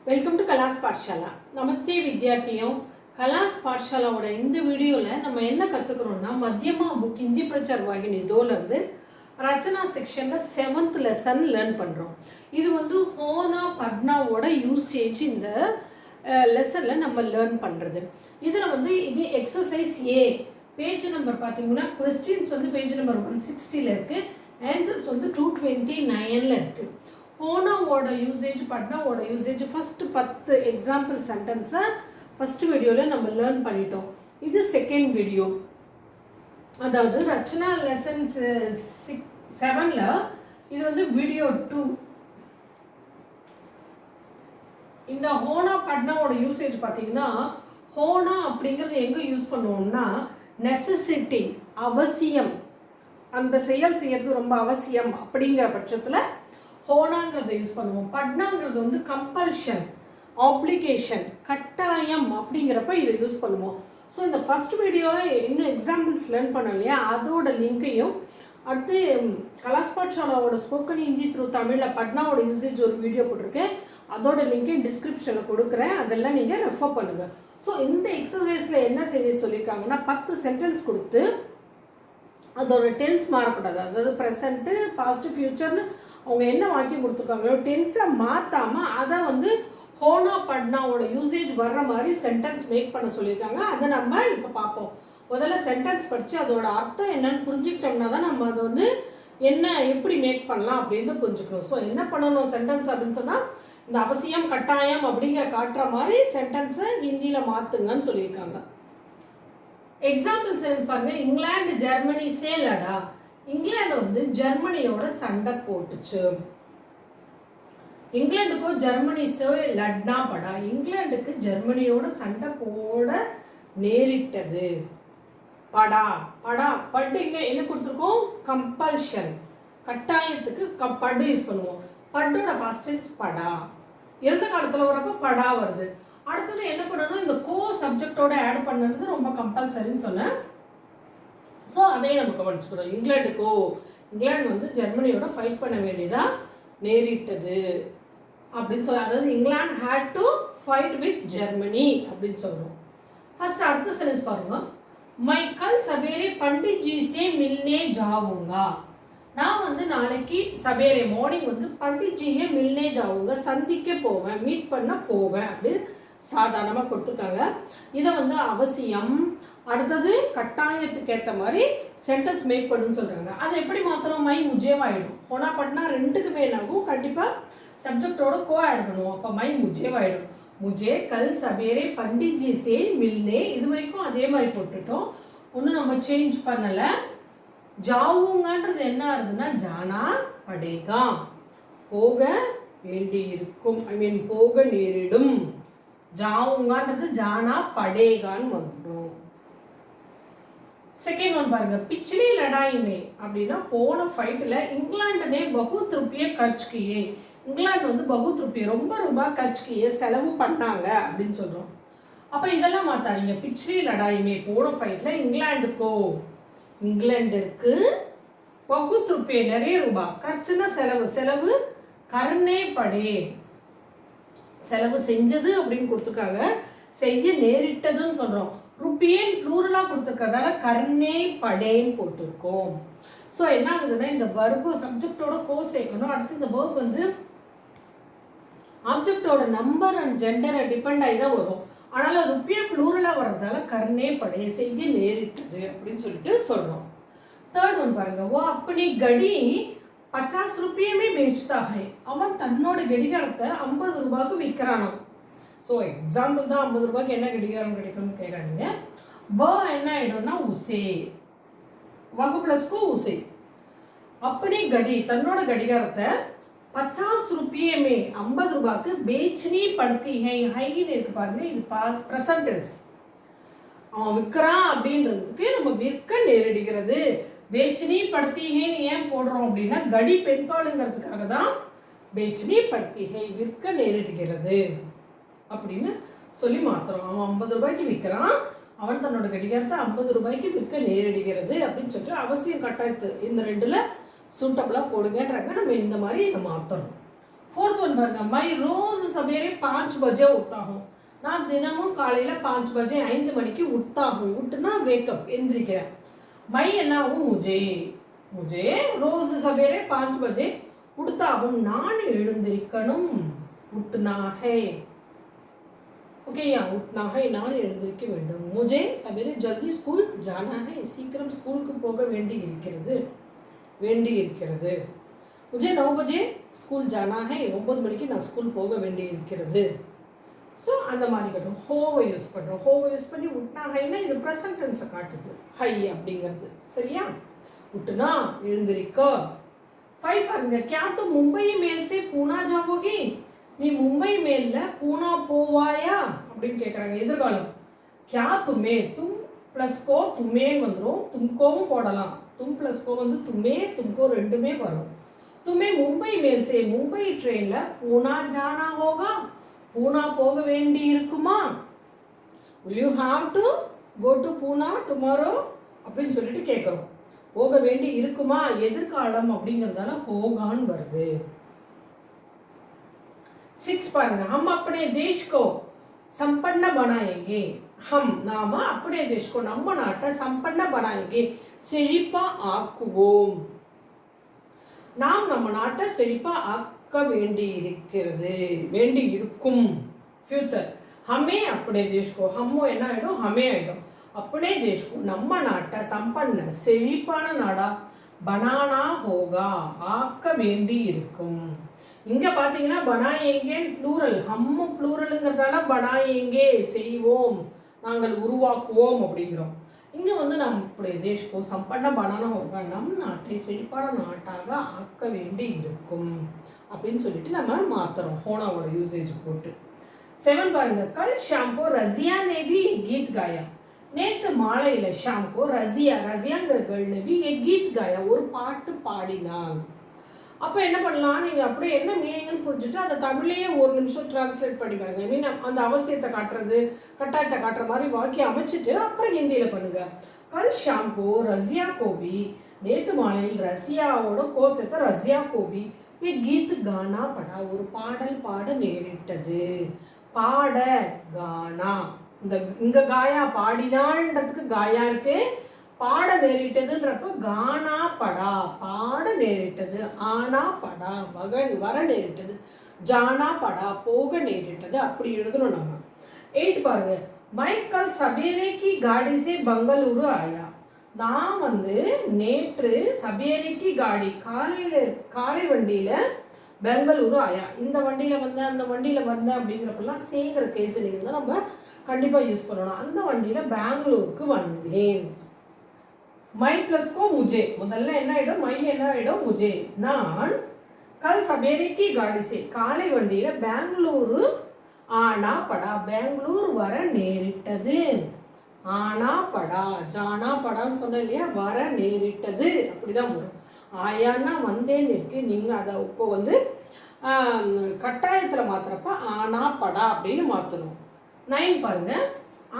Welcome to கலாஸ் Pathshala. நமஸ்தே வித்யார்த்தியும். கலாஸ் பாட்ஷாலாவோட இந்த வீடியோவில் நம்ம என்ன கற்றுக்குறோம்னா, மத்தியமா புக் ஹிந்தி பிரச்சார் வாகினி இதோலேருந்து ரச்சனா செக்ஷனில் 7th லெசன் லேர்ன் பண்ணுறோம். இது ஹோனா பட்னாவோட யூசேஜ் இந்த லெசனில் நம்ம லேர்ன் பண்ணுறது. இதில் இது எக்ஸசைஸ் ஏ. பேஜ் நம்பர் பார்த்தீங்கன்னா கொஸ்டின்ஸ் பேஜ் நம்பர் 160 இருக்குது. ஆன்சர்ஸ் 229 இருக்குது. ஹோனாவோட யூசேஜ் பட்னாவோட யூசேஜ் ஃபஸ்ட்டு 10 எக்ஸாம்பிள் சென்டென்ஸை ஃபஸ்ட்டு வீடியோவில் நம்ம லேர்ன் பண்ணிட்டோம். இது செகண்ட் வீடியோ. அதாவது ரச்சனா லெசன்ஸ் 7ல் இது வீடியோ 2. இந்த ஹோனா பட்னாவோட யூசேஜ் பார்த்தீங்கன்னா, ஹோனா அப்படிங்கிறது எங்கே யூஸ் பண்ணுவோம்னா, நெசசிட்டி, அவசியம், அந்த செயல் செய்யறது ரொம்ப அவசியம் அப்படிங்கிற பட்சத்தில் ஹோனாங்கிறத யூஸ் பண்ணுவோம். பட்னாங்கிறது கம்பல்ஷன், ஆப்ளிகேஷன், கட்டாயம் அப்படிங்கிறப்ப இதை யூஸ் பண்ணுவோம். ஸோ இந்த ஃபஸ்ட் வீடியோவில் இன்னும் எக்ஸாம்பிள்ஸ் லேர்ன் பண்ணோம் இல்லையா, அதோட லிங்க்கையும் அடுத்து கலாஸ் பாட்ஷாலாவோட ஸ்போக்கன் ஹிந்தி த்ரூ தமிழில் பட்னாவோட யூசேஜ் ஒரு வீடியோ போட்டிருக்கேன். அதோட லிங்க்கையும் டிஸ்கிரிப்ஷனில் கொடுக்குறேன். அதெல்லாம் நீங்கள் ரெஃபர் பண்ணுங்கள். ஸோ இந்த எக்ஸசைஸில் என்ன செய்ய சொல்லியிருக்காங்கன்னா, 10 சென்டென்ஸ் கொடுத்து அதோட டென்ஸ் மாறக்கூடாது. அதாவது ப்ரெசண்ட்டு, பாஸ்ட்டு, ஃப்யூச்சர்னு அவங்க என்ன வாக்கியம் கொடுத்துருக்காங்களோ டென்ஸை மாற்றாமல் அதை ஹோனா பட்னாவோட யூசேஜ் வர்ற மாதிரி சென்டென்ஸ் மேக் பண்ண சொல்லியிருக்காங்க. அதை நம்ம இப்போ பார்ப்போம். முதல்ல சென்டென்ஸ் படித்து அதோட அர்த்தம் என்னன்னு புரிஞ்சுக்கிட்டோம்னா தான் நம்ம அதை என்ன எப்படி மேக் பண்ணலாம் அப்படின்னு புரிஞ்சுக்கணும். ஸோ என்ன பண்ணணும் சென்டென்ஸ் அப்படின்னு சொன்னால், இந்த அவசியம், கட்டாயம் அப்படிங்கிற காட்டுற மாதிரி சென்டென்ஸை ஹிந்தியில் மாற்றுங்கன்னு சொல்லியிருக்காங்க. எக்ஸாம்பிள் சென்டென்ஸ் பாருங்கள். இங்கிலாந்து ஜெர்மனி சே லடா. இங்கிலாந்து ஜெர்மனியோட சண்டை போட்டுச்சு. இங்கிலாந்துக்கும் ஜெர்மனி சே லட்னா படா. இங்கிலாந்துக்கு ஜெர்மனியோட சண்டை போட நேரிட்டது. படா படா பட்டு இங்கே என்ன கொடுத்துருக்கோம், கம்பல்ஷன், கட்டாயத்துக்கு படு யூஸ் பண்ணுவோம். பட்டோட பாஸ்ட் டென்ஸ் படா. இறந்த காலத்தில் வரப்போ படா வருது. அடுத்தது என்ன பண்ணணும், இந்த கோ சப்ஜெக்டோட ஆட் பண்ணுறது ரொம்ப கம்பல்சரின்னு சொன்னேன். ஸோ அதையும் நம்ம கவனிச்சுக்கிறோம். இங்கிலாந்து ஜெர்மனியோட ஃபைட் பண்ண வேண்டியதாக நேரிட்டது அப்படின்னு சொல்லி, அதாவது England had to fight with Germany அப்படின்னு சொல்கிறோம். ஃபர்ஸ்ட் அடுத்த சென்டென்ஸ் பாருங்க. மை கல் சவேரே பண்டிட் ஜி சே மில்னே ஜாவுங்கா. நான் நாளைக்கு சவேரே மார்னிங் பண்டிட் ஜியே மில்னே ஜாவுங்க, சந்திக்க போவேன், மீட் பண்ண போவேன் அப்படி சாதாரணமாக கொடுத்துருக்காங்க. இதை அவசியம், அடுத்தது கட்டாயத்துக்கு ஏற்ற மாதிரி சென்டென்ஸ் மேக் பண்ணுன்னு சொல்கிறாங்க. அதை எப்படி மாத்திரம் மை முஜேவாயிடும். ஹோனா பட்னா ரெண்டுக்குமே என்னாகும், கண்டிப்பாக சப்ஜெக்டோட கோ ஆட் பண்ணுவோம். அப்போ மை முஜேவாயிடும். முஜே கல் சவேரே பண்டிட் ஜி சே மில்னே. இது வரைக்கும் அதே மாதிரி போட்டுட்டோம், ஒன்றும் நம்ம சேஞ்ச் பண்ணலை. ஜாவுங்கன்றது என்ன ஆகுதுன்னா, ஜானா படேகா, போக வேண்டி இருக்கும், போக நேரிடும். ஜாவுங்கன்றது ஜானா படேகான்னு வந்துடும். செகண்ட் ஒன் பாருங்க. பிச்லி லடாய் மே அப்படின்னா போன ஃபைட்டில் இங்கிலாந்து ने बहुत रुपये खर्च किए. இங்கிலாந்து बहुत रुपये ரொம்ப ரூபாய் खर्च किए, செலவு பண்ணாங்க அப்படின்னு சொல்கிறோம். அப்போ இதெல்லாம் மாத்தாதீங்க. பிச்லி லடாய் மே போன ஃபைட்டில் இங்கிலாந்துக்கு बहुत रुपये நிறைய ரூபாய், खर्चனா செலவு, கர்னே படே செலவு செஞ்சது அப்படின்னு கொடுத்துருக்காங்க, செய்ய நேரிட்டதுன்னு சொல்கிறோம். ருப்பியன் ப்ளூரலாக கொடுத்துருக்கறதால கர்னே படேன்னு போட்டிருக்கோம். ஸோ என்ன ஆகுதுன்னா, இந்த வர்பு சப்ஜெக்டோட கோ சேர்க்கணும். அடுத்து இந்த வேர்ப் ஆப்ஜெக்டோட நம்பர் அண்ட் ஜெண்டரை டிபெண்ட் ஆகி தான் வரும். அதனால் ருப்பியன் ப்ளூரலாக வர்றதால கர்னே படே செய்ய நேரிட்டது அப்படின்னு சொல்லிட்டு சொல்கிறோம். தேர்ட் ஒன் பாருங்க. ஓ அப்படி கடி 50 रुपये बेचता है. அவன் தன்னோட கடிகாரத்தை 50 ரூபாய்க்கு விற்கிறானோ. ஸோ எக்ஸாம்பிள் தான், 50 ரூபாய்க்கு என்ன கடிகாரம் கிடைக்கும்னு கேட்காதீங்க. என்ன ஆகிடும்னா உசே, வகு பிளஸ்க்கு உசே. அப்படி கடி தன்னோட கடிகாரத்தை 50 रुपये 50 ரூபாய்க்கு பேச்னி படுத்தி ஹைன்னு இருக்கு பாருங்க. இது ப்ரெசன்ட் டென்ஸ். அவன் விற்கிறான் அப்படின்றதுக்கு நம்ம விற்க நேரிடுகிறது. பேச்னி படுத்திகேன்னு ஏன் போடுறோம் அப்படின்னா, கடி பெண்பாளுங்கிறதுக்காக தான் பேச்னி படுத்திகை, விற்க நேரிடுகிறது அப்படின்னு சொல்லி மாத்திரம். அவன் 50 ரூபாய்க்கு விற்கிறான், அவன் தன்னோட கடிகாரத்தை 50 ரூபாய்க்கு விற்க நேரிடுகிறது அப்படின்னு சொல்லிட்டு அவசியம் கட்டாயத்து இந்த ரெண்டில் சூட்டபிளாக போடுங்கன்றாங்க. நம்ம இந்த மாதிரி இதை மாற்றணும். फोर्थ वन பாருங்க मैं रोज सवेरे 5 बजे उठता हूँ நான் தினமும் காலையில 5 बजे 5 மணிக்கு उठता हूँ उठना वेकअप எந்திரிக்கிறேன் मैं என்ன ஆகும் मुझे मुझे रोज सवेरे 5 बजे उठता हूँ நான் எழுந்திருக்கணும் उठना है ओके या उठना है நான் எழுந்திருக்க வேண்டும் मुझे सवेरे जल्दी स्कूल जाना है சீக்கிரம் ஸ்கூலுக்கு போக வேண்டி இருக்கிறது मुझे 9 बजे स्कूल जाना है 9 மணிக்கு நான் ஸ்கூல் போக வேண்டி இருக்கிறது ஸோ அந்த மாதிரி கட்டும் ஹோவை யூஸ் பண்ணுறோம் ஹோவை யூஸ் பண்ணி உட்னா ஹைனா இது ப்ரெசன்ட் டென்ஸை காட்டுது ஹை அப்படிங்கிறது சரியா उठना எழுந்திருக்க 5 பாருங்க क्या तुम मुंबई मेल से पूना जाओगे நீ மும்பை மேல்ல பூனா போவாயா அப்படின்னு கேட்குறாங்க எதிர்காலம் क्या तुम्हें तुम प्लस को तुम्हें வந்துடும் तुमकोவும் போடலாம் तुम प्लस को வந்து तुम्हें तुमको ரெண்டுமே வரும் तुम्हें मुंबई मेल से मुंबई ट्रेनல पूना जाना होगा पूना போக வேண்டி இருக்குமா will you have to go to Pune tomorrow அப்படின்னு சொல்லிட்டு கேட்குறோம் போக வேண்டி இருக்குமா எதிர்காலம் அப்படிங்கிறதால होगाன்னு வருது 6 பாருங்க हम अपने देश को संपन्न बनाएंगे हम நாம अपने देश को நம்ம நாட்டை संपन्न बनाएंगे செழிப்பா ஆக்குவோம் நாம் நம்ம நாட்டை செழிப்பா ஆக்க வேண்டி இருக்கும் फ्यूचर हमें अपने देश को हमो என்ன ஆயிடும் हमें ஆயிடும் अपने देश को நம்ம நாட்டை संपन्न செழிப்பான நாடா बनाना होगा ஆக்க வேண்டி இருக்கும் இங்க பாத்தீங்கன்னா बनाएंगे ப்ளூரல் हम ப்ளூரல்ங்கிறதால बनाएंगे செய்வோம் நாங்கள் உருவாக்குவோம் அப்படிங்கிறோம் இங்க வந்து நம்முடைய தேசको संपन्न बनाना होगा நம் நாட்டை செழிப்பான நாட்டாக ஆக்க வேண்டி இருக்கும் அப்படின்னு சொல்லிட்டு நம்ம மாத்துறோம் ஹோனாவோட யூசேஜ் போட்டு 7 பாருங்க कल शाम को रजिया ने भी गीत गाया நேத்து மாலையில शाम को ரசியாங்கிற கேர்ள் ने भी एक गीत गाया ஒரு பாட்டு பாடினாள் அப்போ என்ன பண்ணலாம் நீங்கள் அப்படியே என்ன மீனிங்னு புரிஞ்சுட்டு அதை தமிழ்லேயே ஒரு நிமிஷம் ட்ரான்ஸ்லேட் பண்ணி பாருங்க மீன் அந்த அவசியத்தை காட்டுறது கட்டாயத்தை காட்டுற மாதிரி வாக்கியம் அமைச்சிட்டு அப்புறம் ஹிந்தியில் பண்ணுங்க கல் ஷாம்போ ரஷ்யா கோபி நேற்று மாலையில் ரஷ்யாவோட கோசத்தை ரஷ்யா கோபி கீத் கானா படா ஒரு பாடல் பாட நேரிட்டது பாட கானா இந்த இங்க காயா பாடினான்றதுக்கு காயா இருக்கு பாட நேரிட்டதுன்றப்ப கானா படா பாட நேரிட்டது ஆனா படா வர நேரிட்டது ஜானா படா போக நேரிட்டது அப்படி எழுதணும் நம்ம 8 பாருங்க மைக்கல் சபேரே கி காடி சே பெங்களூரு ஆயா நான் வந்து நேற்று சபேரே கி காடி காலை வண்டியில பெங்களூரு ஆயா இந்த வண்டியில வந்தேன் அந்த வண்டியில வந்தேன் அப்படிங்கிறப்பெல்லாம் சேங்கிற கேஸ் நீங்கள் நம்ம கண்டிப்பாக யூஸ் பண்ணணும் அந்த வண்டியில பெங்களூருக்கு வந்தேன் மை प्लस को मुझे முதல்ல என்ன ஆயிடும் மை என்ன ஆயிடும் मुझे நான் कल सवेरे की गाड़ी से காலை வண்டியில பெங்களூரு ஆனா படா பெங்களூர் வர நேரிட்டது ஆனா படா ஜானா படான்னு சொன்னேன் இல்லையா வர நேரிட்டது அப்படிதான் வரும் ஆயான்னா வந்தேன்னு இருக்கு நீங்கள் அதை இப்போ வந்து கட்டாயத்தில் மாத்துறப்ப ஆனா படா அப்படின்னு மாற்றணும் 9 பாருங்க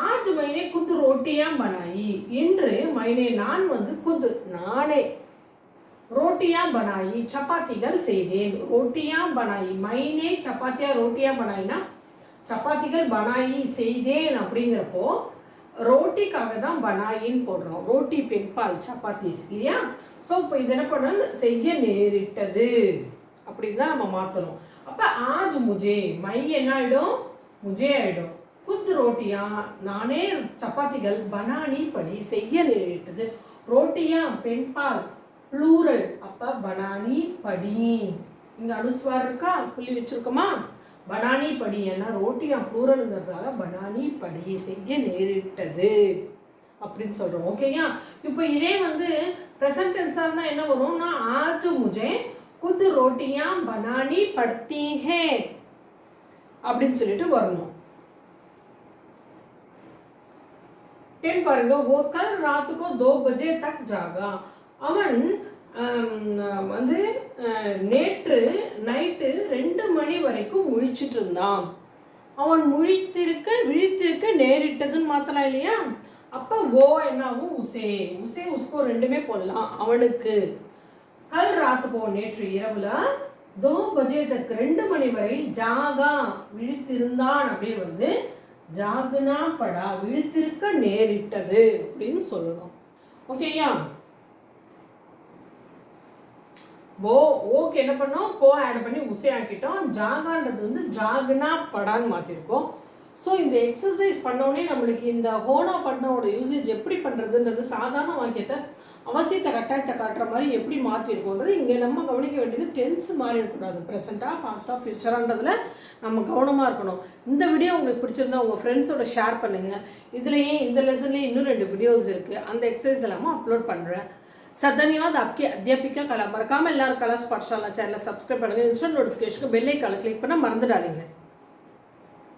आज मैंने खुद रोटियां बनाई इன்று मैंने நான் வந்து खुद நானே रोटियां बनाई சப்பாத்திகள் செய்தேன் रोटियां बनाई मैंने சப்பாத்தியா रोटियां बनाईனா சப்பாத்திகள் बनाई செய்தேன் அப்படிங்கிறப்போ ரோட்டிக்காக தான் बनाईன்னு போடுறோம் ரோட்டி பெண்பால் சப்பாத்தி இல்லையா ஸோ இப்போ இது என்ன பண்ணணும் செய்ய நேரிட்டது அப்படின்னு தான் நம்ம மாற்றணும் அப்போ ஆஜ் முஜே மை என்ன ஆகிடும் முஜே ஆகிடும் खुद रोटियां நானே சப்பாத்திகள் பனானி படி செய்ய நேரிட்டது ரோட்டியா பெண்பால் ப்ளூரல் அப்ப பனானி படி இங்க அனுஸ்வார் இருக்கா புள்ளி வச்சிருக்கோமா பனானி படி ஏன்னா ரோட்டியா ப்ளூரல்ங்கிறதால பனானி படி செய்ய நேரிட்டது அப்படின்னு சொல்றோம் ஓகேயா இப்போ இதே வந்து ப்ரெசன்ட் டென்ஸா இருந்தா என்ன வரும்னா ஆஜ் முஜே खुद रोटियां बनानी पड़ती है அப்படின்னு சொல்லிட்டு வரணும் 10 பாருங்க वो कल रात को 2 बजे तक जागा அவன் வந்து நேற்று நைட்டு 2 மணி வரைக்கும் முழிச்சிட்டு இருந்தான் அவன் விழித்திருக்க நேரிட்டதுன்னு மாத்தலாம் இல்லையா அப்போ ஓ என்னாகும் உசே உஸ்கோ ரெண்டுமே போடலாம் அவனுக்கு கல் ராத்துக்கோ நேற்று இரவுல दो बजे तक 2 மணி வரை ஜாகா விழித்திருந்தான் அப்படியே வந்து ஜாகுனா படா விழித்திருக்க நேரிட்டது அப்படின்னு சொல்லணும். ஓகேயா? ஓகே என்ன பண்ணோம், கோ ஆட் பண்ணி உசை ஆக்கிட்டோம். ஜாகான்றது வந்து ஜாகுனா படான்னு மாற்றிருக்கோம். ஸோ இந்த எக்ஸசைஸ் பண்ணோடனே நம்மளுக்கு இந்த ஹோனா பட்னாவோட யூசேஜ் எப்படி பண்ணுறதுன்றது சாதாரண வாக்கியத்தை அவசியத்தை கட்டாயத்தை காட்டுற மாதிரி எப்படி மாற்றிருக்கோன்றது இங்கே நம்ம கவனிக்க வேண்டியது டென்ஸ் மாறி இருக்கக்கூடாது. ப்ரெசென்ட்டாக பாஸ்டாக ஃபியூச்சரான்றதில் நம்ம கவனமாக இருக்கணும். இந்த வீடியோ உங்களுக்கு பிடிச்சிருந்தா உங்கள் ஃப்ரெண்ட்ஸோட ஷேர் பண்ணுங்கள். இதுலேயே இந்த லெசன்லேயே இன்னும் 2 வீடியோஸ் இருக்குது, அந்த எக்ஸசைஸ் எல்லாமே அப்லோட் பண்ணுறேன். सर धन्यवाद आपके अध्यापिका कला मरकाम எல்லாரும் கலா பாடசாலா சேனலை சப்ஸ்கிரைப் பண்ணுங்கள். இன்ஸ்டன்ட் நோட்டிஃபிகேஷனுக்கு பெல் ஐகானை கிளிக் பண்ண மறந்துடாதீங்க.